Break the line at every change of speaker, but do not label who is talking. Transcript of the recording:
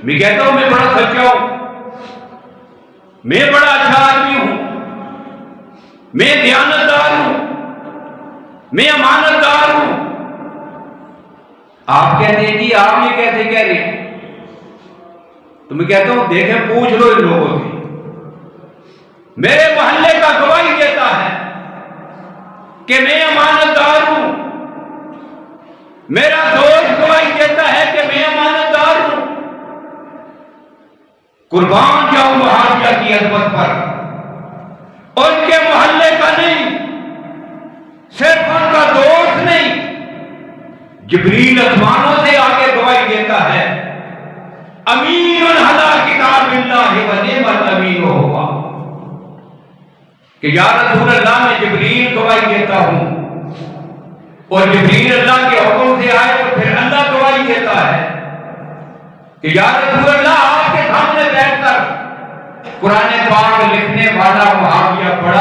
میں کہتا ہوں میں بڑا سچا ہوں، میں بڑا اچھا آدمی ہوں، میں دیانتدار ہوں، میں امانت دار ہوں۔ آپ کہتے ہیں جی آپ یہ کیسے کہہ رہے ہیں؟ تو میں کہتا ہوں دیکھیں پوچھ لو ان لوگوں سے، میرے محلے کا گواہی دیتا ہے کہ میں امانت دار ہوں، میرا دوست گواہی دیتا ہے کہ میں امانت دار ہوں۔ قربان جاؤں معاویہ کی عظمت پر، ان کے محلے کا نہیں، صرف ان کا دوست نہیں، جبریل آسمانوں سے آگے گواہی دیتا ہے، امین علی کتاب اللہ و نعم الامین ہوا، کہ یا رسول اللہ میں جبریل گواہی دیتا ہوں، اور جبریل اللہ کے حکم سے آئے تو پھر اللہ گواہی دیتا ہے کہ یا رسول اللہ آپ کے سامنے بیٹھ کر قرآن پاک لکھنے والا معاویہ پڑھا